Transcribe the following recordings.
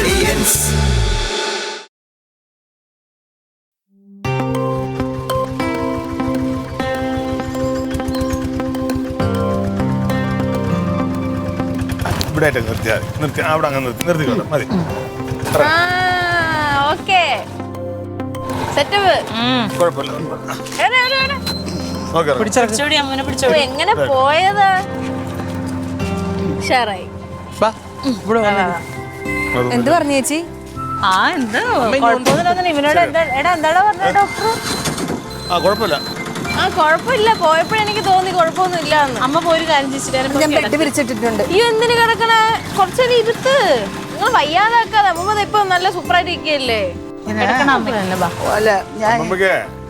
audience. ഇവിടെ നിർത്തി അവിടെ അങ്ങ് നിർത്തിക്കോട്ടെ മതി. എങ്ങനെ പോയത് എന്ത് പറഞ്ഞു ചേച്ചി? എന്ത് കുഴപ്പമൊന്നുമില്ല. ഇവനോട് എന്താടാ പറഞ്ഞ ഡോക്ടർ? കുഴപ്പമില്ല. കുഴപ്പമില്ല. പോയപ്പോഴെനിക്ക് തോന്നി കുഴപ്പമൊന്നും ഇല്ല. അമ്മ പോയി കാര്യം ബെഡ് വിരിച്ചിട്ടിട്ടുണ്ട്. ഈ എന്തിനു കിടക്കണേ? കുറച്ചേരം ഇരുത്ത്. നിങ്ങൾ വയ്യാതാക്കാതെ. അമ്മ ഇപ്പൊ നല്ല സൂപ്പറായിട്ട് ഇരിക്കല്ലേ?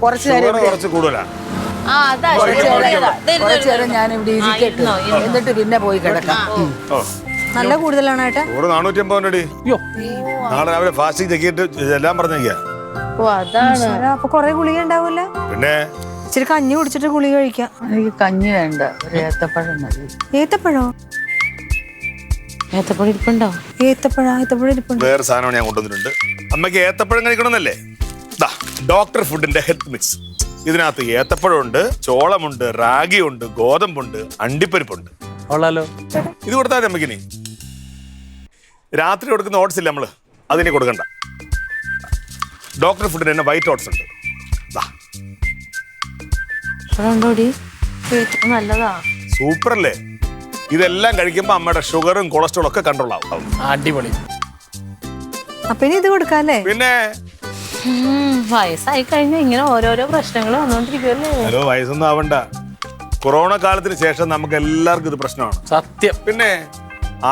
കുറച്ച് കൂടുതലാ. ഞാൻ ഇവിടെ ഇരിക്കട്ടെ, എന്നിട്ട് പിന്നെ പോയി കിടക്കാം. നല്ല കൂടുതലാണ് ഏട്ടാ. 450 നാളെ രാവിലെ ഫാസ്റ്റിംഗ് ചെക്കിട്ട് എല്ലാം പറഞ്ഞേക്കാ. അപ്പൊ കൊറേ ഗുളിക ഉണ്ടാവൂല. പിന്നെ ഇച്ചിരി കഞ്ഞി കുടിച്ചിട്ട് ഗുളിക കഴിക്കാം. എനിക്ക് കഞ്ഞി വേണ്ട, ഒരു ഏത്തപ്പഴം മതി. ഏത്തപ്പഴോ? ഏത്തപ്പഴം ഇരിപ്പുണ്ടോ? ഏത്തപ്പഴം ഇരിപ്പുണ്ട്. വേറെ സാധനമാണ് ഞാൻ കൊണ്ടുവന്നിട്ടുണ്ട്. അമ്മയ്ക്ക് ഏത്തപ്പഴം കഴിക്കണമെന്നല്ലേ? ഡോക്ടർ ഫുഡിന്റെ ഹെൽത്ത് മിക്സ്. ഇതിനകത്ത് ഏത്തപ്പഴമുണ്ട്, ചോളമുണ്ട്, റാഗിയുണ്ട്, ഗോതമ്പുണ്ട്, അണ്ടിപ്പരിപ്പുണ്ട്. ഇത് കൊടുത്താൽ മതി അമ്മയ്ക്കിനി. രാത്രി കൊടുക്കുന്ന ഓട്സ് ഇല്ല നമ്മള്, അതിനെ കൊടുക്കണ്ട. ഡോക്ടർ ഫുഡിന് തന്നെ വൈറ്റ് ഓട്സ് ഉണ്ട്. നല്ലതാ, സൂപ്പർ അല്ലേ? ഇതെല്ലാം കഴിക്കുമ്പോ അമ്മയുടെ ഷുഗറും കൊളസ്ട്രോളും ഒക്കെ കൺട്രോൾ ആവും. അടിപൊളി. അപ്പൊ ഇനി ഇത് കൊടുക്കാല്ലേ? പിന്നെ വയസ്സായി കഴിഞ്ഞാൽ ഇങ്ങനെ ഓരോരോ പ്രശ്നങ്ങൾ വന്നോണ്ടിരിക്കുമല്ലേ? ഹലോ, വയസ്സൊന്നും ആവണ്ട. കൊറോണ കാലത്തിന് ശേഷം നമുക്ക് എല്ലാവർക്കും ഇത് പ്രശ്നമാണ്. സത്യം. പിന്നെ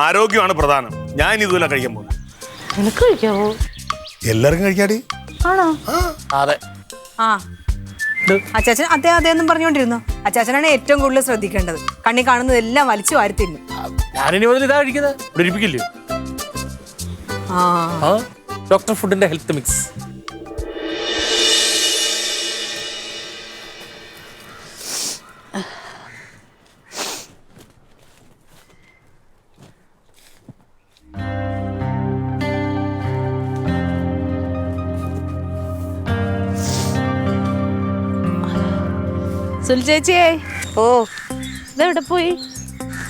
ആരോഗ്യമാണ് പ്രധാനം. ഞാൻ ഇതുപോലെ കഴിക്കാൻ പോകുന്നത്. നിനക്ക് കഴിക്കാവോ? എല്ലാവർക്കും കഴിക്കാടി. ആണോ? അതെ. അച്ചാച്ചൻ അതേന്നും പറഞ്ഞോണ്ടിരുന്നു. അച്ചാച്ചനാണ് ഏറ്റവും കൂടുതൽ ശ്രദ്ധിക്കേണ്ടത്. കണ്ണി കാണുന്നതെല്ലാം വലിച്ചു വാരി തിന്നും. ഞാനിനി മുതൽ ഇതാ കഴിക്കുന്നത്. ഇവിടെ ഇരിപ്പിക്കില്ലേ? ഡോക്ടർ ഫുഡിന്റെ ഹെൽത്ത് മിക്സ്. സുൽചേച്ചിയേ, ഇതെവിടെ പോയി?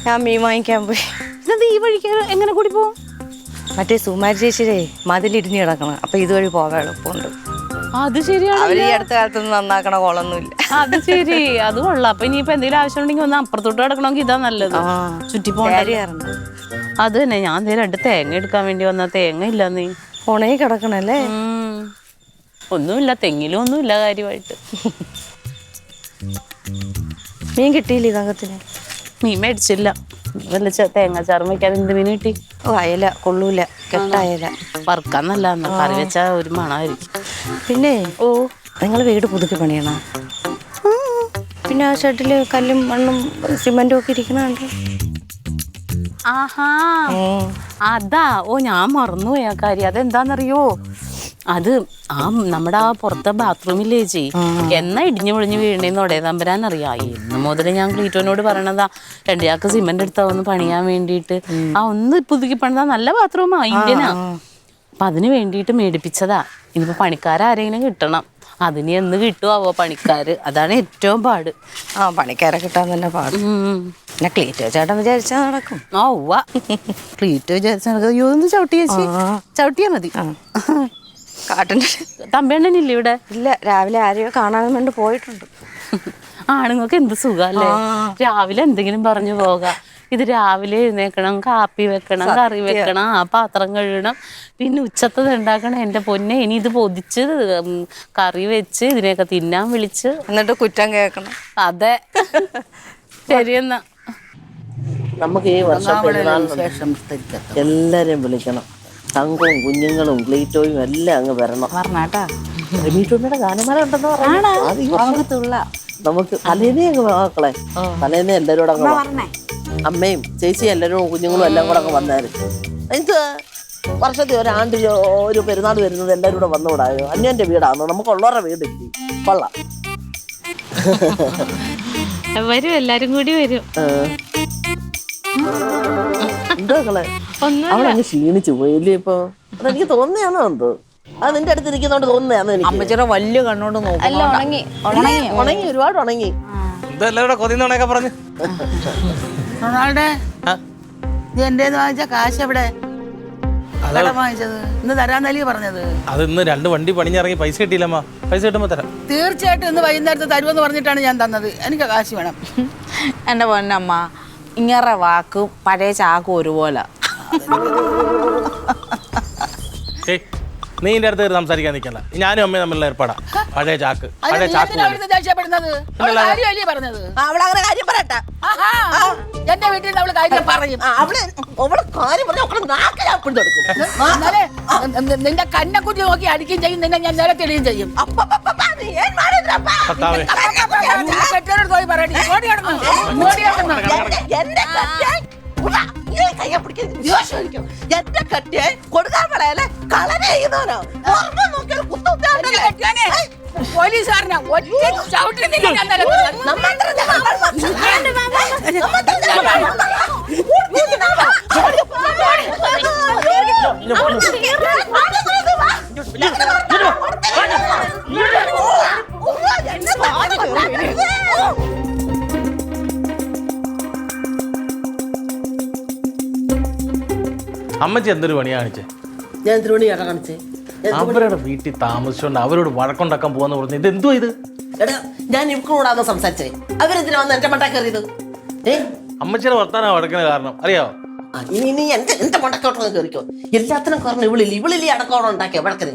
ഞാൻ മീൻ വാങ്ങിക്കാൻ പോയി. ഇതെന്താ ഈ വഴിക്ക് എങ്ങനെ കൂടി പോവും? മറ്റേ സുമാരി ചേച്ചിയുടെ മതിലിടിഞ്ഞ് കിടക്കണം, അപ്പൊ ഇതുവഴി പോകാൻ എളുപ്പമുണ്ട്. അത് ശരിയാണ്. അവര് ഈ അടുത്ത കാലത്തൊന്നും നന്നാക്കണ കോളൊന്നുമില്ല. അത് ശരി, അത് കൊള്ളാം. അപ്പൊ ഇനിയിപ്പോ എന്തെങ്കിലും ആവശ്യം ഉണ്ടെങ്കിൽ ഒന്ന് അപ്പുറത്തോട്ട് കിടക്കണമെങ്കിൽ ഇതാ നല്ലത്. ചുറ്റി പോകാറുണ്ട്. അത് തന്നെ, ഞാൻ 2 തേങ്ങ എടുക്കാൻ വേണ്ടി വന്ന തേങ്ങ ഇല്ല. നീ ഉണങ്ങി കിടക്കണല്ലേ? ഒന്നുമില്ല, തെങ്ങിലും ഒന്നുമില്ല കാര്യമായിട്ട്. മീൻ കിട്ടിയില്ലേ തങ്കത്തിന്? മീൻ മേടിച്ചില്ല. വല്ല തേങ്ങാച്ചാറും വയ്ക്കാതെ എന്ത് മീൻ കിട്ടി? അയല കൊള്ളൂല, കെട്ടയല. വറുക്കാൻ നല്ലതാണ്, കറി വെച്ചാ ഒരു മണമായിരിക്കും. പിന്നെ നിങ്ങൾ വീട് പുതുക്കി പണിയണോ? പിന്നെ ആ ഷെഡില് കല്ലും മണ്ണും സിമെന്റും ഒക്കെ ഇരിക്കണുണ്ട്. ആഹാ, അതാ. ഞാൻ മറന്നുപോയി ആ കാര്യം. അതെന്താന്നറിയോ? അത് നമ്മുടെ ആ പുറത്തെ ബാത്റൂമില്ലേ ചേച്ചി, എന്നാ ഇടിഞ്ഞു പൊളിഞ്ഞ് വീണേന്ന് ഉടയ തമ്പരാനറിയാം. ഇന്ന് മുതൽ ഞാൻ ക്ലീറ്റോനോട് പറയണതാ, 2 ചാക്ക് സിമെന്റ് എടുത്താ ഒന്ന് പണിയാൻ വേണ്ടിയിട്ട്. ഒന്ന് പുതുക്കി പണിതാ. നല്ല ബാത്റൂമാ, ഇന്ത്യനാ. അപ്പൊ അതിന് വേണ്ടിയിട്ട് മേടിപ്പിച്ചതാ. ഇനിയിപ്പോ പണിക്കാരെങ്കിലും കിട്ടണം. അതിന് എന്ന് കിട്ടുവോ പണിക്കാര്? അതാണ് ഏറ്റവും പാട്. പണിക്കാരെ കിട്ടാൻ തന്നെ പാട്. പിന്നെ ക്ലീറ്റോ ചേട്ടൻ വിചാരിച്ചാ നടക്കും. ക്ലീറ്റോ വിചാരിച്ചാ നടക്കും. അയ്യോ, ഒന്ന് ചവിട്ടി ചേച്ചി, ചവിട്ടിയാ മതി. കാട്ടിന്റെ തമ്പേണ്ണനില്ല ഇവിടെ? ഇല്ല, രാവിലെ ആരെയോ കാണാൻ വേണ്ടി പോയിട്ടുണ്ട്. ആണുങ്ങൾക്ക് എന്ത് സുഖല്ലേ, രാവിലെ എന്തെങ്കിലും പറഞ്ഞു പോകാം. ഇത് രാവിലെ എഴുന്നേക്കണം, കാപ്പി വെക്കണം, കറി വെക്കണം, പാത്രം കഴുകണം, പിന്നെ ഉച്ചത്തത് ഉണ്ടാക്കണം. എൻ്റെ പൊന്നെ, ഇനി ഇത് പൊതിച്ച് കറി വെച്ച് ഇതിനെയൊക്കെ തിന്നാൻ വിളിച്ച് എന്നിട്ട് കുറ്റം കേൾക്കണം. അതെ, ശരിയെന്നാ. നമുക്ക് ഈ വർഷം എല്ലാരെയും വിളിക്കണം. തങ്കവും കുഞ്ഞുങ്ങളും ക്ലീറ്റോയും എല്ലാം അങ്ങ് വരണം. ക്ലീറ്റോയുടെ ഗാനമേള ഉണ്ടെന്ന് പറഞ്ഞാൽ നമുക്ക് തലേന്നേ അങ്ങ് മക്കളെ, തലേന്നേ എല്ലാവരും കൂടെ അങ്ങ് അമ്മയും ചേച്ചിയും എല്ലാവരും കുഞ്ഞുങ്ങളും എല്ലാം കൂടെ അങ്ങ് വന്നായിരുന്നു. എനിക്ക് വർഷത്തിൽ ഒരാണ്ടിലോ ഒരു പെരുന്നാൾ വരുന്നത് എല്ലാവരും കൂടെ വന്നുകൂടായോ? അന്യന്റെ വീടാണോ? നമുക്കുള്ളവരുടെ വീടില്ലേ? കൊള്ളാം. വരും, എല്ലാരും കൂടി വരും. എന്താ മക്കളെ അവളങ്ങ് ക്ഷീണിച്ചു പോയില്ലേ ഇപ്പൊ? അതെനിക്ക് തോന്നിയാണോ എന്തോ? അത് നിന്റെ അടുത്ത് ഇരിക്കുന്നോണ്ട് തോന്നുന്നതാണോ എനിക്ക്? അമ്മച്ചിയുടെ വലിയ കണ്ണോണ്ട് നോക്കും. എല്ലാം ഉണങ്ങി ഉണങ്ങി, ഒരുപാട് ഉണങ്ങി. എന്താ എല്ലാവരുടെ കൊതിന്നോണൊക്കെ പറഞ്ഞ് റൊണാൾഡേ, നീ എന്റെ വാങ്ങിച്ച കാശ് എവിടെ? കടം വാങ്ങിച്ചത് ഇന്ന് തരാന്നല്ലേ പറഞ്ഞത്? അത് ഇന്ന് 2 വണ്ടി പണിഞ്ഞിറങ്ങി പൈസ കിട്ടിയില്ലമ്മ. പൈസ കിട്ടുമ്പോ തരാം. തീർച്ചയായിട്ടും ഇന്ന് വൈകുന്നേരത്ത് തരുമെന്ന് പറഞ്ഞിട്ടാണ് ഞാൻ തന്നത്. എനിക്ക് കാശ് വേണം. എന്റെ പൊന്നമ്മ, ഇങ്ങറെ വാക്കും പഴയ ചാക്കും ഒരുപോലെ. ഏയ് നീ എന്റെ അടുത്ത് കയറി സംസാരിക്കാൻ നിൽക്കണ്ട. ഞാനും അമ്മയും തമ്മിലുള്ള ഏർപ്പാടാ. പഴയ ചാക്ക്, പഴയ ചാക്ക് പോലെ. ദേഷ്യപ്പെടുന്നത് കാര്യമല്ലേ പറഞ്ഞത്? അവളങ്ങനെ കാര്യം പറയട്ടെ. ആഹാ, എന്റെ വീട്ടിൽ നിന്ന് അവള് കാര്യം പറയും. അവള് കാര്യം പറഞ്ഞ അവളെ നാക്ക് ഞാൻ പിടിച്ച് കൊടുക്കും. എന്നാലേ നിന്റെ കന്നെക്കുറ്റി നോക്കി അടിക്കുകയും ചെയ്യും, നിന്നെ ഞാൻ നിലത്തിടുകയും ചെയ്യും. നീ ഏൻ ಮಾಡಿದ್ರಪ್ಪ? കർത്താവേ. കെട്ടിയോട് പോയി പറയടി. ഓടി കിടന്നു, ഓടി കിടന്നു. എന്റെ കട്ടിയെ ഉവ്വ, ഈ കയ്യെ പിടിക്കുന്നത് ദേഷ്യമായിരിക്കും. എന്റെ കട്ടിയെ കൊടുക്കാൻ കളയല്ലേ കളനെ ചെയ്യുന്നവനോ? ഓർമ്മ നോക്കിയാൽ കുത്തുകുത്താണ്ടല്ലേ? കെട്ടിയോനെ, പോലീസുകാരനാ ഒറ്റ ചവിട്ടി നിന്നെ ഞാൻ നിലത്തിടും. അമ്മച്ചി എന്തൊരു പണിയാ കാണിച്ചേ? ഞാൻ തിരുവണി ചേട്ടാ കാണിച്ചേ. അവരുടെ വീട്ടിൽ താമസിച്ചോണ്ട് അവരോട് വഴക്കുണ്ടാക്കാൻ പോകുന്ന പറഞ്ഞു. ഇത് എന്തോ ഇത്? എടാ, ഞാൻ ഇവരോടാന്ന് സംസാരിച്ചേ. അവരെന്തിനാ വന്ന് എന്റെ മണ്ട കയറിയത്? അമ്മച്ചിയുടെ വർത്താനം വഴക്കിന് കാരണം അറിയാവോ? ഇനി എന്റെ മണ്ടക്കോട്ടൊന്ന് കയറിക്കോ. എല്ലാത്തിനും കാരണം ഇവളില്ലേ അടക്കോളം ഉണ്ടാക്കിയ വഴക്കിന്.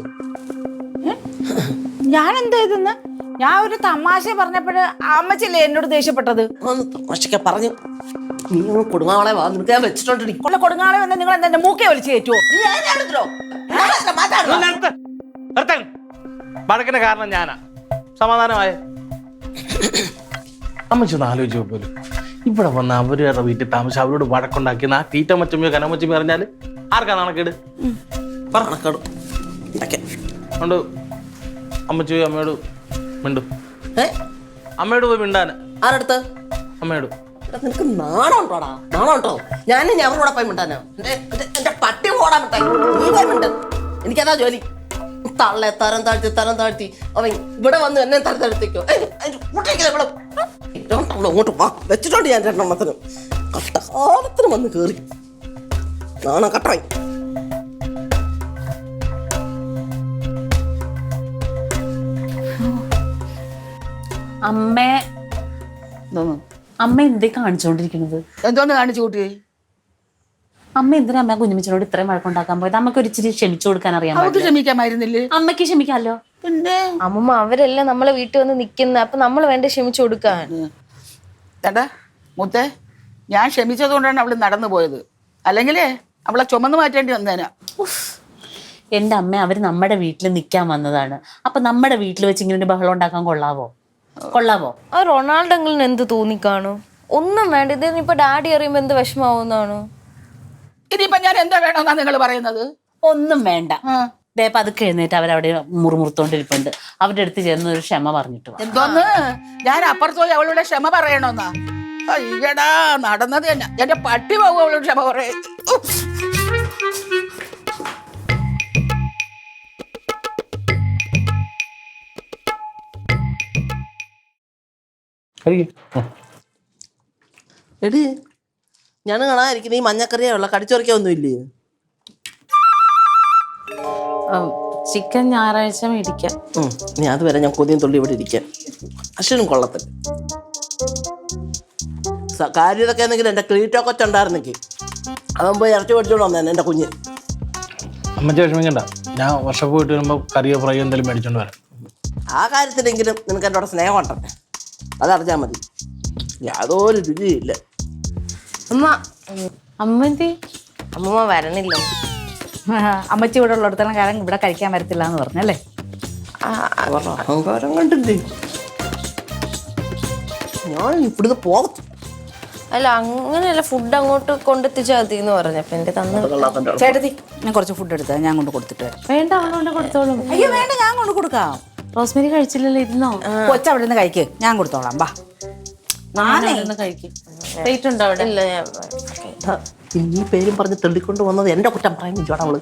ഞാൻ എന്താ ഇതെന്ന്? ഞാൻ ഒരു തമാശ പറഞ്ഞപ്പോഴ് അമ്മച്ചല്ലേ എന്നോട് ദേഷ്യപ്പെട്ടത്? ഒന്ന് തമാശക്കെ പറഞ്ഞു. നീ കുടുംബാളെ വാ, നിനക്ക് ഞാൻ വെച്ചിട്ടുണ്ട്. ഉള്ള കൊടുങ്ങാളെ വന്ന് നിങ്ങൾ എന്താ എന്റെ മൂക്കെ വലിച്ചു കയറ്റുമോ? വഴക്കിന് കാരണം ഞാനാ. സമാധാനമായ അമ്മച്ചി ഒന്ന് ആലോചിച്ച് നോക്കുമല്ലോ. ഇവിടെ വന്ന് അവരുടെ വീട്ടിൽ താമസിച്ച് അവരോട് വഴക്കുണ്ടാക്കി ആ തീറ്റമച്ചമ്മയോ കനമച്ചമ്മയോ അറിഞ്ഞാല് ആർക്കാ നാണക്കേട്? ഉണ്ട്. അമ്മച്ചി പോയി അമ്മയോട് മിണ്ടു. അമ്മയോട് പോയി മിണ്ടാന്. ആരടുത്ത്? അമ്മയോട്. നിനക്ക് നാണോണ്ടോടാ? നാണോട്ടോ? ഞാൻ അവരോടെ പോയി മിണ്ടാനോ? എന്റെ പട്ടി ഓടാൻ മിട്ടായി നീ പോയി മിണ്ട. എനിക്കതാ ജോലി. തള്ളെ തരം താഴ്ത്തി അവൻ ഇവിടെ വന്ന് എന്നെ തരത്തെടുത്തേക്കോ. അങ്ങോട്ട് വാ, വെച്ചിട്ടുണ്ട് ഞാൻ രണ്ടെണ്ണത്തിന്. കഷ്ടകാലത്തിന് വന്ന് കേറി നാണ കട്ടായി. അമ്മ എന്തേ കാണിച്ചോണ്ടിരിക്കുന്നത്? എന്തോന്ന് കാണിച്ചു കൂട്ടി? അമ്മ എന്തിനാ അമ്മ കുഞ്ഞുമിച്ചനോട് ഇത്രയും വഴക്കുണ്ടാക്കാൻ പോയത്? അമ്മക്ക് ഒരു ഇച്ചിരി ക്ഷമിച്ചു കൊടുക്കാൻ അറിയാൻ അവർക്ക് ക്ഷമിക്കാമായിരുന്നില്ലേ? അമ്മക്ക് ക്ഷമിക്കാമല്ലോ. പിന്നെ അമ്മമ്മ, അവരെല്ലാം നമ്മളെ വീട്ടിൽ വന്ന് നിക്കുന്ന, അപ്പൊ നമ്മൾ വേണ്ട ക്ഷമിച്ചു കൊടുക്കാൻ. ചേട്ടാ മുത്തേ, ഞാൻ ക്ഷമിച്ചത് കൊണ്ടാണ് അവള് നടന്നു പോയത്. അല്ലെങ്കിലേ അവളെ ചുമന്ന് മാറ്റേണ്ടി വന്നേനാ. എന്റെ അമ്മ അവര് നമ്മുടെ വീട്ടിൽ നിൽക്കാൻ വന്നതാണ്. അപ്പൊ നമ്മുടെ വീട്ടിൽ വെച്ച് ഇങ്ങനെ ഒരു ബഹളം ഉണ്ടാക്കാൻ കൊള്ളാവോ? ആ റൊണാൾഡോങ്ങളിന് എന്ത് തോന്നിക്കാണോ? ഒന്നും വേണ്ട. ഇതിനിപ്പോ ഡാഡി അറിയുമ്പോ എന്ത് വിഷമാവുന്നാണോ? ഇനിയിപ്പൊ ഞാൻ എന്താ വേണമെന്നാ നിങ്ങൾ പറയുന്നത്? ഒന്നും വേണ്ട. പതുക്കെ എഴുന്നേറ്റ് അവരവിടെ മുറുമുറുത്തോണ്ടിരിപ്പുണ്ട്. അവരുടെ അടുത്ത് ചെന്ന് ഒരു ക്ഷമ പറഞ്ഞിട്ട് വാ. എന്തോന്ന്? ഞാൻ അപ്പുറത്ത് പോയി അവളുടെ ക്ഷമ പറയണോന്നാ? അയ്യടാ, നടന്നത് തന്നെ. എന്റെ പട്ടി പോകും അവളോട് ക്ഷമ പറയ. എടി, ഞാൻ കാണാതിരിക്കുന്ന ഈ മഞ്ഞക്കറിയാ ഉള്ള കടിച്ചുറക്കാൻ ഒന്നും ഇല്ലേ? ചിക്കൻ ഞായറാഴ്ച മേടിക്കാം. നീ അതുവരെ ഞാൻ കൊതിയും തുള്ളി ഇവിടെ ഇരിക്കാം. അശ്വനും കൊള്ളത്തില്ല. കാര്യതൊക്കെ ആണെങ്കിലും എന്റെ ക്ലീറ്റോ കൊച്ചുണ്ടായിരുന്നെങ്കിൽ അവൻ പോയി ഇറച്ചി മേടിച്ചോണ്ട് വന്നേനെ എന്റെ കുഞ്ഞ്. അമ്മച്ചി വിഷമിക്കണ്ട, ഞാൻ വർഷം പോയിട്ട് വരുമ്പോ കറിയോ ഫ്രൈയോ എന്തെങ്കിലും മേടിച്ചോണ്ട് വരാം. ആ കാര്യത്തിലെങ്കിലും നിനക്ക് എന്നോട് സ്നേഹം ഉണ്ടേ, അതറിഞ്ഞാൽ മതി. യാതൊരു രുചിയില്ല. അമ്മമ്മ വരണില്ല. അമ്മച്ചി ഇവിടെ ഉള്ളിടത്തോളം കാലം ഇവിടെ കഴിക്കാൻ വരത്തില്ല എന്ന് പറഞ്ഞല്ലേ? അഹങ്കാരം കണ്ടില്ലേ? ഞാൻ ഇവിടുന്ന് പോകത്തു. അല്ല, അങ്ങനെയല്ല, ഫുഡ് അങ്ങോട്ട് കൊണ്ടെത്തിച്ചാൽ മതി എന്ന് പറഞ്ഞപ്പോ എന്റെ തന്ന. ചേട്ടത്തി, ഞാൻ കുറച്ച് ഫുഡ് എടുത്താ ഞാൻ കൊണ്ട് കൊടുത്തിട്ട് വരാം. വേണ്ട, അവളോണ്ട് കൊടുത്തോളും. അയ്യോ വേണ്ട, ഞാൻ കൊണ്ട് കൊടുക്കാം. റോസ്മേരി കഴിച്ചില്ലല്ലോ, ഇരുന്നോ? കൊച്ചവിടെ നിന്ന് കഴിക്ക്, ഞാൻ കൊടുത്തോളാം. വാ, കഴിക്കും. പ്ലേറ്റ് ഉണ്ടോ അവിടെ? ഇല്ല, ഞാൻ ഈ പേരും പറഞ്ഞ് തെള്ളിക്കൊണ്ട് വന്നത് എന്റെ കുറ്റം പറയുന്നു ചോടാ അവള്.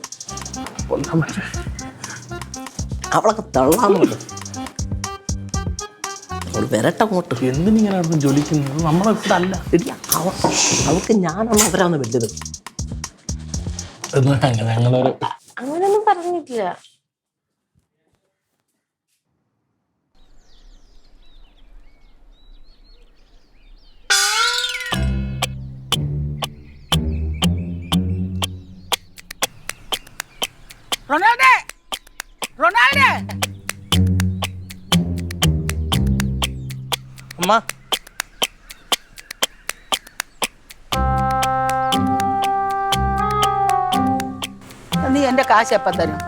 അവളൊക്കെ തള്ളാന്നുണ്ട്. അവള് വരട്ടങ്ങോട്ട്. എന്തിനിങ്ങനെ അവിടെ ജോലിക്കുന്നത്? നമ്മളെ ഇവിടെ അല്ല. അവൾക്ക് ഞാനാണ് അവരാണ് വലുത്. ഞങ്ങളൊരു അങ്ങനെയൊന്നും പറഞ്ഞിട്ടില്ല. റൊണാൾഡേ, റൊണാൾഡേ, അമ്മ നീ എന്റെ കാശ് എപ്പം തരും?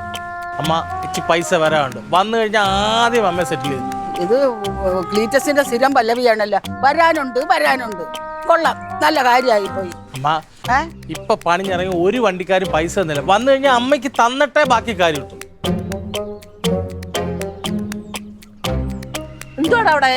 അമ്മ ഇച്ചി പൈസ വരാറുണ്ട്. വന്നു കഴിഞ്ഞാൽ ആദ്യം അമ്മ സെറ്റിൽ ചെയ്തു. ഇത് ക്ലീറ്റസിന്റെ സ്ഥിരം പല്ലവിയാണല്ലോ. വരാനുണ്ട്. കൊള്ളാം, നല്ല കാര്യമായി പോയി. അമ്മ ഇപ്പൊ പണിഞ്ഞിറങ്ങി ഒരു വണ്ടിക്കാരും പൈസ തന്നില്ല. വന്നു കഴിഞ്ഞാൽ അമ്മയ്ക്ക് തന്നിട്ടേ ബാക്കി കാര്യം കിട്ടും. എന്തുവാടാ അവിടെ?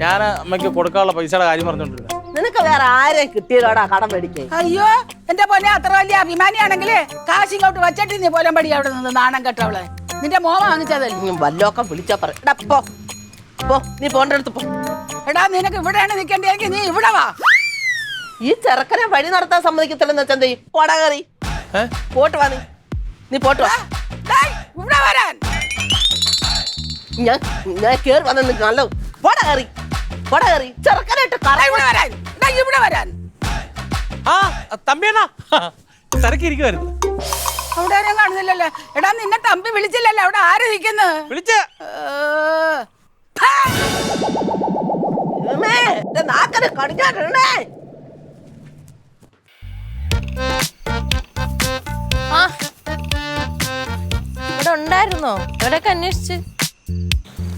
ഞാൻ അമ്മയ്ക്ക് കൊടുക്കാനുള്ള പൈസയുടെ കാര്യം പറഞ്ഞോണ്ടിരുന്നത്. നിനക്ക് വേറെ ആരെ കിട്ടിയതോടാ കടം മേടിക്കേ? അയ്യോ എന്റെ പൊന്നെ, അത്ര വലിയ അഭിമാനിയാണെങ്കിലേ കാശ് ഇങ്ങോട്ട് വച്ചിട്ട് നീ പോലും പടി അവിടെ നിന്ന് നാണം കെട്ടവളെ. നിന്റെ മോൻ വാങ്ങിച്ചതല്ലേ? വല്ലോക്കം വിളിച്ചാ പറ. പോ, നീ പോണ്ടടുത്ത് പോ. എടാ നിനക്ക് ഇവിടെയാണ് നിൽക്കേണ്ടതെങ്കിൽ നീ ഇവിടെ വാ. ഈ ചെറുക്കനെ വഴി നടത്താൻ സമ്മതിക്കത്തില്ലെന്ന് വെച്ചാൽ എന്ത് ചെയ്യും? പോടാ കയറി പോട്ട് വാ. നീ പോട്ട് വാ. ഡേയ്, ഇവിടെ വരാൻ. ഞാൻ കേറി വന്ന നല്ല പോടാ കയറി ചെറുക്കനായിട്ട് ഇവിടെ വരാൻ. ഡേയ്, ഇവിടെ വരാൻ. ആ തമ്പിയണ്ണ തിരക്കിരിക്കുവായിരുന്നു. അവിടെ ആരും കാണുന്നില്ലല്ലോ. എടാ നിന്നെ തമ്പി വിളിച്ചില്ലല്ലോ. അവിടെ ആര് നിൽക്കുന്നു? വിളിച്ചേ നാക്കനെ കടിഞ്ഞാട്ടേ. ആ ഇവിടെ ഉണ്ടായിരുന്നോ? എവിടെയൊക്കെ അന്വേഷിച്ച്?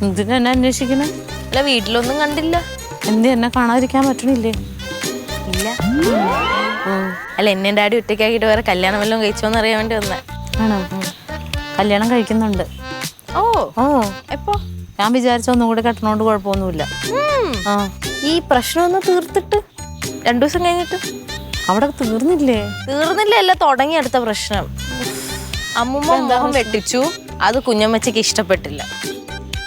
എന്തിനാ അന്വേഷിക്കണേ? അല്ല വീട്ടിലൊന്നും കണ്ടില്ല. എന്ത് എന്നെ കാണാതിരിക്കാൻ പറ്റണില്ലേ? ഇല്ല. അല്ല എന്നെ ഡാഡി ഒറ്റയ്ക്കാക്കിയിട്ട് വേറെ കല്യാണം വല്ലതും കഴിച്ചോന്ന് അറിയാൻ വേണ്ടി വന്നേ. ആണോ? കല്യാണം കഴിക്കുന്നുണ്ട്. ഓ എപ്പോ? ഞാൻ വിചാരിച്ച ഒന്നും കൂടെ കെട്ടണോണ്ട് കുഴപ്പമൊന്നുമില്ല. ഈ പ്രശ്നം ഒന്ന് തീർത്തിട്ട് 2 ദിവസം കഴിഞ്ഞിട്ട്. അവിടെ തീർന്നില്ലേ? തീർന്നില്ല, അല്ല തുടങ്ങി അടുത്ത പ്രശ്നം. അമ്മുമ്മ മോഹം വെട്ടിച്ചു. അത് കുഞ്ഞമ്മച്ചക്ക് ഇഷ്ടപ്പെട്ടില്ല.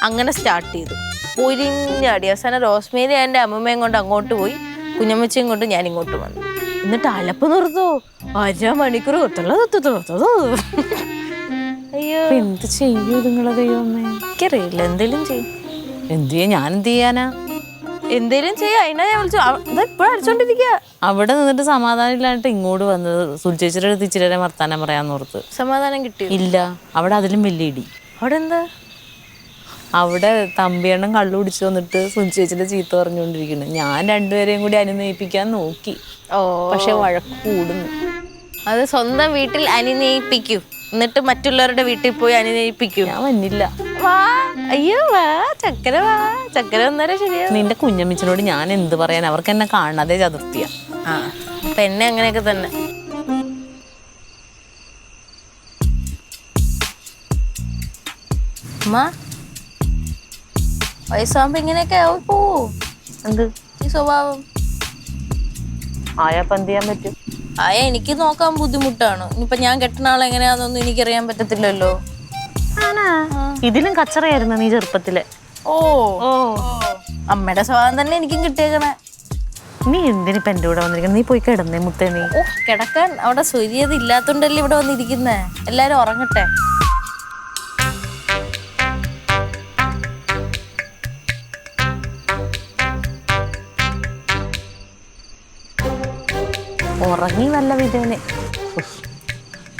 അങ്ങനെ സ്റ്റാർട്ട് ചെയ്തു. പൊരിഞ്ഞാടി. അവസാനം റോസ്മേരി എൻ്റെ അമ്മമ്മയും കൊണ്ട് അങ്ങോട്ട് പോയി, കുഞ്ഞമ്മച്ചയും കൊണ്ട് ഞാൻ ഇങ്ങോട്ട് വന്നു. എന്നിട്ട് അലപ്പ് നിർത്തോ 1/2 മണിക്കൂർ അയ്യോ എന്ത് ചെയ്യൂ നിങ്ങളെ ദൈവമേ? എനിക്കറിയില്ല. എന്തേലും ചെയ്യും. എന്ത് ചെയ്യാ? ഞാൻ എന്ത് ചെയ്യാനാ? എന്തേലും ചെയ്യാം. അതിനാ ഞാൻ വിളിച്ചു. ഇപ്പോഴും അടിച്ചോണ്ടിരിക്കുക. അവിടെ നിന്നിട്ട് സമാധാനം ഇല്ലാണ്ട് ഇങ്ങോട്ട് വന്നത്. സുൽച്ചേച്ചിയുടെ അടുത്ത് ഇച്ചിരി നേരം വർത്താനം പറയാന്നോർത്ത്. സമാധാനം കിട്ടി? ഇല്ല, അവിടെ അതിലും വലിയ ഇടി. അവിടെ എന്താ? അവിടെ തമ്പിയണ്ണം കള്ളു കുടിച്ചു വന്നിട്ട് സുൽച്ചേച്ചിയുടെ ചീത്ത പറഞ്ഞുകൊണ്ടിരിക്കുന്നു. ഞാൻ രണ്ടുപേരെയും കൂടി അനുനയിപ്പിക്കാൻ നോക്കി. പക്ഷെ വഴക്ക് കൂടുന്നു. അത് സ്വന്തം വീട്ടിൽ അനുനയിപ്പിക്കൂ, എന്നിട്ട് മറ്റുള്ളവരുടെ വീട്ടിൽ പോയി അനുനയിപ്പിക്കൂ. ഞാൻ വന്നില്ല. വാ, അയ്യോ വാ ചക്കര, വാ ചക്കര വന്നാലേ ശരിയാ. നിന്റെ കുഞ്ഞമ്മച്ചിനോട് ഞാൻ എന്ത് പറയാൻ? അവർക്ക് എന്നെ കാണാതെ ചതുർത്തിയ. അപ്പൊ എന്നെ അങ്ങനെയൊക്കെ തന്നെ. അമ്മ വയസ്സാകുമ്പോ ഇങ്ങനെയൊക്കെ ആവും. പോവോ? എന്ത് ഈ സ്വഭാവം ആയാ എന്ത് ചെയ്യാൻ പറ്റും? എനിക്ക് നോക്കാൻ ബുദ്ധിമുട്ടാണ്. ഇനിയിപ്പൊ ഞാൻ കെട്ടുന്ന ആൾ എങ്ങനെയാണെന്നൊന്നും എനിക്കറിയാൻ പറ്റത്തില്ലല്ലോ. ഇതിലും കച്ചറയായിരുന്നു നീ ചെറുപ്പത്തില്. ഓ അമ്മയുടെ സ്വഭാവം തന്നെ എനിക്കും കിട്ടിയേക്കണേ. നീ എന്തിനിപ്പ എന്റെ കൂടെ വന്നിരിക്കുന്നത്? നീ പോയി കിടന്നേ മുത്തേ. നീ കിടക്കാൻ അവിടെ സ്വര്യത ഇല്ലാത്തോണ്ടല്ലേ ഇവിടെ വന്നിരിക്കുന്നേ. എല്ലാരും ഉറങ്ങട്ടെ. ഉറങ്ങി വല്ല വിധേനെ.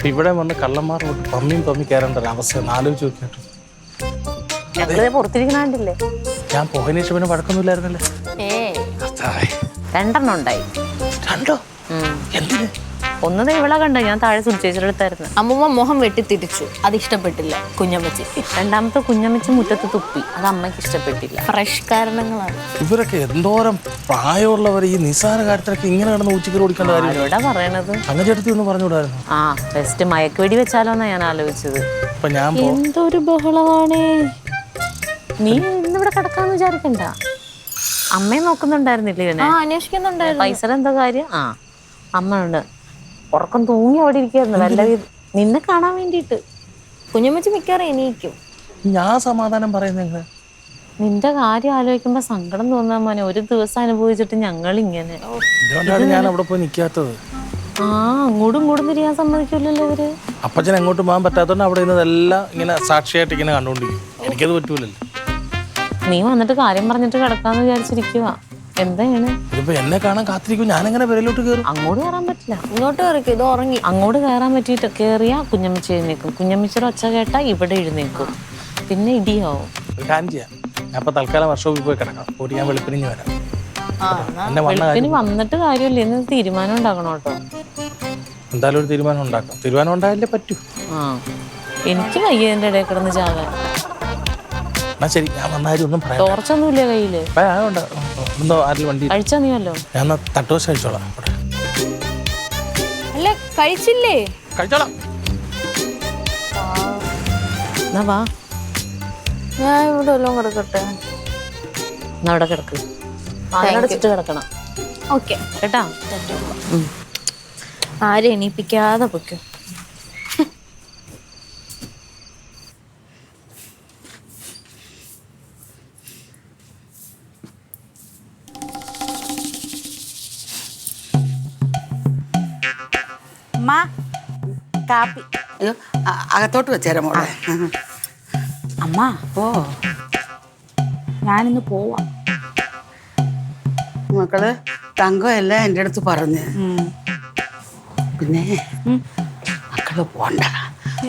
ഇവിടെ വന്ന് കള്ളന്മാർ പമ്മി കയറേണ്ട ഒരു അവസ്ഥ ആലോചിച്ച് നോക്കിയിട്ട്. ഞങ്ങളെ പുറത്തിരിക്കണാണ്ടില്ലേ? ഞാൻ പോയതിനു ശേഷം പിന്നെ വഴക്കൊന്നുമില്ലായിരുന്നല്ലേ? 2 ഉണ്ടായി. 2? എന്തിന്? ഒന്ന് ഇവളെ കണ്ട, ഞാൻ താഴെ സുൽച്ചേച്ചിയുടെ അടുത്തായിരുന്നു. അമ്മുമ്മ മോഹം വെട്ടിത്തിരിച്ചു. അത് ഇഷ്ടപ്പെട്ടില്ല കുഞ്ഞമ്മച്ചിക്ക്. 2ാമത്തെ കുഞ്ഞമ്മച്ചി മുറ്റത്ത് തുപ്പി. അത് അമ്മയ്ക്ക് ഇഷ്ടപ്പെട്ടില്ല. ഫ്രഷ് കാരണങ്ങളാണ്. ഇവരൊക്കെ എന്തോരം പ്രായമുള്ളവർ ഈ നിസ്സാര കാര്യത്തിലൊക്കെ ഇങ്ങനെ കിടന്ന് ഉച്ചയ്ക്ക് ഓടിക്കേണ്ട കാര്യം. ഇവിടെ പറയണത് അങ്ങനെ ചേട്ടത്തി ഒന്ന് പറഞ്ഞുകൂടായിരുന്നു? ബെസ്റ്റ് മയക്കുവെടി വെച്ചാലോന്നാ ഞാൻ ആലോചിച്ചത്. അപ്പൊ ഞാൻ എന്തൊരു ബഹളമാണേ. നീ ഇന്നിവിടെ കിടക്കാന്ന് വിചാരിക്കണ്ട. അമ്മയെ നോക്കുന്നുണ്ടായിരുന്നില്ല ഇവനെ? അന്വേഷിക്കുന്നുണ്ടായിരുന്നു. പൈസ എന്തോ കാര്യം. അമ്മ ഉണ്ട്. ഉറക്കം തൂങ്ങി അവിടെ ഇരിക്കായിരുന്നു വല്ല നിന്നെ കാണാൻ വേണ്ടിയിട്ട്. കുഞ്ഞമ്മച്ചി മിക്കവാറും എണീക്കും. ഞാൻ സമാധാനം പറയുന്നത് നിന്റെ കാര്യം ആലോചിക്കുമ്പോ സങ്കടം തോന്നാൻ മോനെ. ഒരു ദിവസം അനുഭവിച്ചിട്ട് ഞങ്ങൾ ഇങ്ങനെ. അതുകൊണ്ടാണ് ഞാൻ അവിടെ പോയി നിൽക്കാത്തത്. ആ അങ്ങോട്ടും ഇങ്ങോട്ടും തിരിയാൻ സമ്മതിക്കില്ലല്ലോ ഇവര്. അപ്പച്ചൻ എങ്ങോട്ടും പോകാൻ പറ്റാത്തതുകൊണ്ട് അവിടെ ഇരുന്നതെല്ലാം ഇങ്ങനെ സാക്ഷിയായിട്ട് ഇങ്ങനെ കണ്ടുകൊണ്ടിരിക്കും. എനിക്കത് പറ്റൂലല്ലോ. നീ വന്നിട്ട് കാര്യം പറഞ്ഞിട്ട് കിടക്കാന്ന് വിചാരിച്ചിരിക്കുക. എന്താണ് ഇതിപ്പോ എന്നെ കാണാൻ കാത്തിരിക്കും. ഞാനെങ്ങനെ വിരലോട്ട് കയറും? അങ്ങോട്ട് കയറാൻ പറ്റില്ല. ഇങ്ങോട്ട് കയറിക്കും, ഇത് ഉറങ്ങി. അങ്ങോട്ട് കയറാൻ പറ്റിയിട്ട് കയറിയാ കുഞ്ഞമ്മച്ചി എഴുന്നേക്കും. കുഞ്ഞമ്മച്ചിയുടെ ഒച്ച കേട്ടാ ഇവിടെ എഴുന്നേക്കും. പിന്നെ ഇടിയാവും. ഒരു കാര്യം ചെയ്യാം. ഞാൻ ഇപ്പൊ തൽക്കാലം വർക്ക്ഷോപ്പിൽ പോയി കിടക്കാം. പോയിട്ട് ഞാൻ വെളുപ്പിനിഞ്ഞ് വരാം. എന്നെ വന്ന വെളുപ്പിന് വന്നിട്ട് കാര്യമില്ല. ഇന്ന് തീരുമാനം ഉണ്ടാക്കണം കേട്ടോ. എന്തായാലും ഒരു തീരുമാനം ഉണ്ടാക്കാം. തീരുമാനം ഉണ്ടായാലേ പറ്റൂ. ആ എനിക്ക് വയ്യതിന്റെ ഇടയിൽ കിടന്ന് ചാകാൻ. എന്നാ ശരി, ഞാൻ വന്നാലും ഒന്നും പറയാം. ടോർച്ചൊന്നുമില്ല കയ്യില്. ഒന്നോ ആരും വണ്ടി കഴിച്ചാ നീയല്ലോ. ഞാൻ തട്ടുവശം കഴിച്ചോളാം. അല്ല കഴിച്ചില്ലേ? കഴിച്ചോളാം. എന്നാ വാ, ഞാൻ ഇവിടെ വല്ലതും കിടക്കട്ടെ. എന്നാ അവിടെ കിടക്ക്. അതിനടച്ചിട്ട് കിടക്കണം ഓക്കെ കേട്ടാ. ആരും എണീപ്പിക്കാതെ പൊയ്ക്കും. കാപ്പി. അയ്യോ അകത്തോട്ട് വെച്ചേരാ മോളെ. അമ്മ ഓ ഞാനിന്ന് പോവാ. മക്കള് തങ്കമല്ല എൻ്റെ അടുത്ത് പറഞ്ഞ്. പിന്നെ മക്കള് പോണ്ട,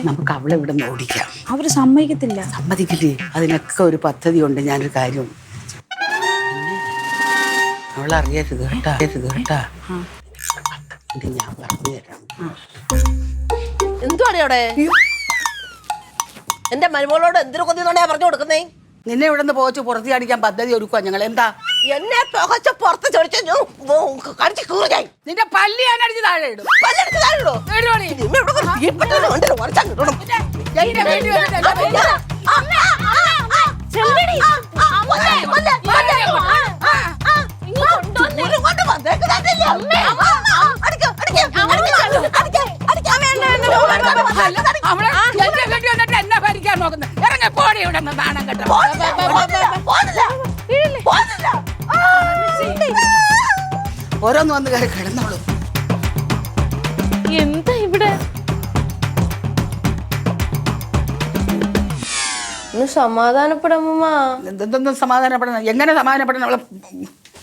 നമുക്ക് അവളെ ഇവിടെ നിന്ന് ഓടിക്കാം. അവര് സമ്മതിക്കത്തില്ല. സമ്മതിക്കില്ലേ? അതിനൊക്കെ ഒരു പദ്ധതി ഉണ്ട്. ഞാനൊരു കാര്യം അവളറിയരുത് കേട്ടാ. കേട്ടാ ഇത് ഞാൻ പറഞ്ഞു തരാം. എന്തുവാണ് അവിടെ? എന്റെ മരുമോളോട് എന്തിനു കൊതിന്നാണ് ഞാൻ പറഞ്ഞു കൊടുക്കുന്നേ? നിന്നെ ഇവിടെ നിന്ന് പോച്ച് പുറത്തി അടിക്കാൻ പദ്ധതി ഒരുക്കുക ഞങ്ങൾ. എന്താ എന്നെ പുകച്ച പുറത്ത് ചോദിച്ചു കടിച്ചു കീറുകയായി. നിന്റെ പല്ലി ഞാൻ അടിച്ച് താഴെ ഇടും. പല്ലെടുത്ത് താഴെയിടോ? എന്നെ ഭരിക്കാൻ നോക്കുന്നത് ഇറങ്ങ പോടി ഇവിടെ നാണം കേട്ടോ. ഓരോന്ന് വന്ന് കയറി കിടന്നോളൂ. എന്താ ഇവിടെ? ഒന്ന് സമാധാനപ്പെടമ്മ. എന്തൊന്നും സമാധാനപ്പെടണം? എങ്ങനെ സമാധാനപ്പെടണം? അവളെ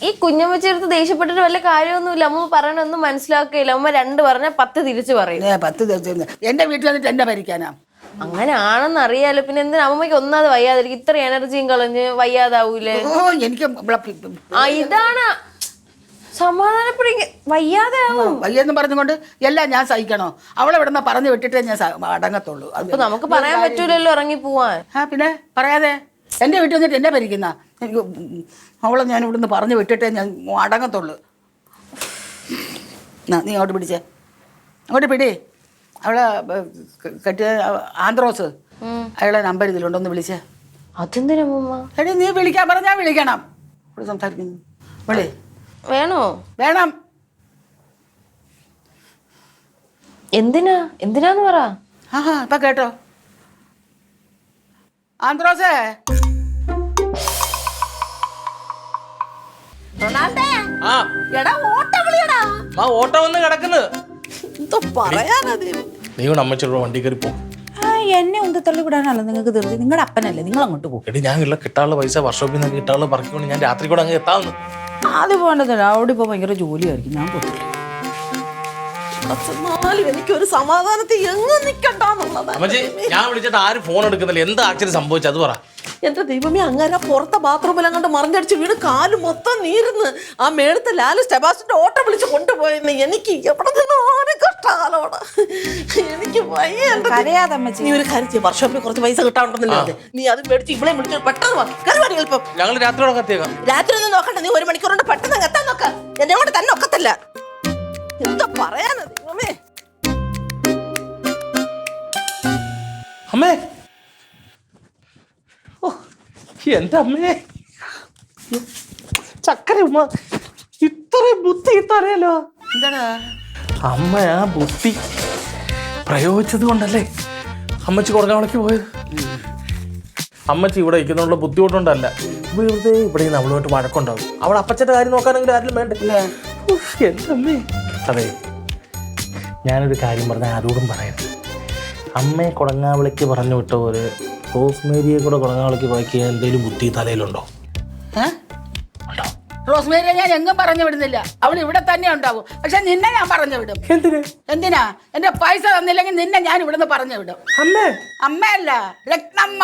ഈ കുഞ്ഞമ്മച്ചെടുത്ത് ദേഷ്യപ്പെട്ടിട്ട് വല്ല കാര്യമൊന്നുമില്ല. അമ്മ പറയണൊന്നും മനസ്സിലാക്കിയില്ല. അമ്മ 2 പറഞ്ഞാൽ 10 തിരിച്ചു പറയും. 10 ദിവസം എന്റെ വീട്ടിൽ വന്നിട്ട് എന്നെ ഭരിക്കാനാ? അങ്ങനെ ആണെന്ന് അറിയാലോ. പിന്നെ എന്തിനാ അമ്മയ്ക്ക് ഒന്നാമത് വയ്യാതിരിക്കും? ഇത്ര എനർജിയും കളഞ്ഞ് വയ്യാതാവൂലേ? ഓ എനിക്ക് ആ ഇതാണ് സമാധാനപ്പെടി. വയ്യാതെ ആവും. വയ്യെന്ന് പറഞ്ഞുകൊണ്ട് എല്ലാം ഞാൻ സഹിക്കണോ? അവളെ ഇവിടെ നിന്ന് പറഞ്ഞു വിട്ടിട്ടേ ഞാൻ അടങ്ങത്തുള്ളൂ. അപ്പൊ നമുക്ക് പറയാൻ പറ്റൂലല്ലോ ഇറങ്ങി പോവാൻ. ആ പിന്നെ പറയാതെ എന്റെ വീട്ടിൽ വന്നിട്ട് എന്നെ ഭരിക്കുന്ന എനിക്ക് അവളെ ഞാൻ ഇവിടുന്ന് പറഞ്ഞു വിട്ടിട്ടേ ഞാൻ അടങ്ങത്തുള്ളൂ. നീ അങ്ങോട്ട് പിടിച്ചേ, അങ്ങോട്ട് പിടി. അവളെ കെട്ടിയ ആന്ത്രോസ്, അയാളെ നമ്പർ ഇതിലുണ്ടോ? ഒന്ന് വിളിച്ചേ. അതെന്തിനമ്മ? എടി നീ വിളിക്കാൻ പറഞ്ഞാൽ വിളിക്കണം. ഇവിടെ സംസാരിക്കുന്നു. വിളി. വേണോ? വേണം. എന്തിനാന്ന് പറ. ആഹാ ഇപ്പൊ കേട്ടോ. ആന്ത്രോസേ, ഓട്ടോ വന്ന് കിടക്കുന്നത് എന്തോ പറയാനാ? നീ കൂടെ അമ്മച്ചോട് വണ്ടി കയറി പോകും. എന്നെ ഒന്ന് തള്ളി വിടാനല്ലോ നിങ്ങൾക്ക് ധൃതി. നിങ്ങളുടെ അപ്പനല്ലേ, നിങ്ങൾ അങ്ങോട്ട് പോകും. എടി ഞാൻ ഉള്ള കിട്ടാനുള്ള പൈസ വർക്ക്ഷോപ്പിൽ നിന്ന് കിട്ടാനുള്ള പറക്കിക്കൊണ്ട് ഞാൻ രാത്രി കൂടെ അങ്ങ് എത്താവുന്നു. അത് പോകേണ്ടതല്ല. അവിടെ ഇപ്പോൾ ഭയങ്കര ജോലിയായിരിക്കും. ഞാൻ പോകത്തില്ല. എനിക്കൊരു സമാധാനത്തിൽ എങ്ങും നിക്കണ്ടെന്നുള്ളതാ. അമ്മച്ചി ഞാൻ വിളിച്ചിട്ട് ആരും ഫോൺ എടുക്കുന്നില്ല. എന്താ ആക്ച്വലി സംഭവിച്ചത്? അത് പറ. എന്റെ ദൈവമേ, അങ്ങനെ പുറത്തെ ബാത്റൂമിൽ അങ്ങോട്ട് മറിഞ്ഞടിച്ച് വീണ് കാല് മൊത്തം നീരുന്ന്. ആ മേളത്തെ ലാലു സ്റ്റെബാസിന്റെ ഓട്ടോ വിളിച്ച് കൊണ്ടുപോയെന്ന്. എനിക്ക് എവിടെ നിന്നോ കഷ്ടകാലോട്. എനിക്ക് കരയാതെ അമ്മച്ചി. നീ ഒരു കാര്യം ചെയ്യും, വർക്ക്ഷോപ്പിൽ കുറച്ച് പൈസ കിട്ടാണ്ടെന്നില്ലേ? നീ അത് മേടിച്ച് ഇവിടെ വിളിച്ച് പെട്ടെന്ന് വാ. കരുവാടി എളുപ്പം. ഞങ്ങൾ രാത്രിയോടെ കത്തിയേക്കാം. രാത്രി ഒന്നും നോക്കണ്ട. നീ 1 മണിക്കൂർ കൊണ്ട് പെട്ടെന്ന് എത്താൻ നോക്ക. എന്നെ കൊണ്ട് തന്നെ ഒക്കത്തില്ല. എന്താ പറയാനാ ദൈവമേ. അമ്മേ, ഓ എന്റെ അമ്മേ, ചക്കര ഉമ്മ ഇത്രയും ബുദ്ധി ഇത്തറിയാലോ. എന്താടാ? അമ്മ ആ ബുദ്ധി പ്രയോഗിച്ചത് കൊണ്ടല്ലേ അമ്മച്ചി കുറഞ്ഞാളേക്ക് പോയത്. അമ്മച്ചി ഇവിടെ ഇരിക്കുന്നതുള്ള ബുദ്ധിമുട്ടുണ്ടല്ല, വെറുതെ ഇവിടെ നിന്ന് അവളുമായിട്ട് വഴക്കുണ്ടാവും. അവൾ അപ്പച്ചൻ്റെ കാര്യം നോക്കാനെങ്കിലും ആരും വേണ്ടില്ല. എൻ്റെ അമ്മേ. അതെ, ഞാനൊരു കാര്യം പറഞ്ഞാൽ ആരോടും പറയരുത്. അമ്മയെ കൊടങ്ങാവിളയ്ക്ക് പറഞ്ഞു വിട്ട പോലെ റോസ്മേരിയെ കൂടെ കൊടങ്ങാവിളയ്ക്ക് പോയിക്കാൻ എന്തെങ്കിലും ബുദ്ധി തലയിലുണ്ടോ? റോസ്മേരിയെ ഞാൻ എങ്ങും പറഞ്ഞു വിടുന്നില്ല, അവൾ ഇവിടെ തന്നെ ഉണ്ടാവും. പക്ഷെ നിന്നെ ഞാൻ പറഞ്ഞു വിടും. എന്തിനാ? എന്റെ പൈസ തന്നില്ലെങ്കിൽ നിന്നെ ഞാൻ ഇവിടുന്ന് പറഞ്ഞു വിടും. അമ്മേ അമ്മയല്ല, രത്നമ്മ.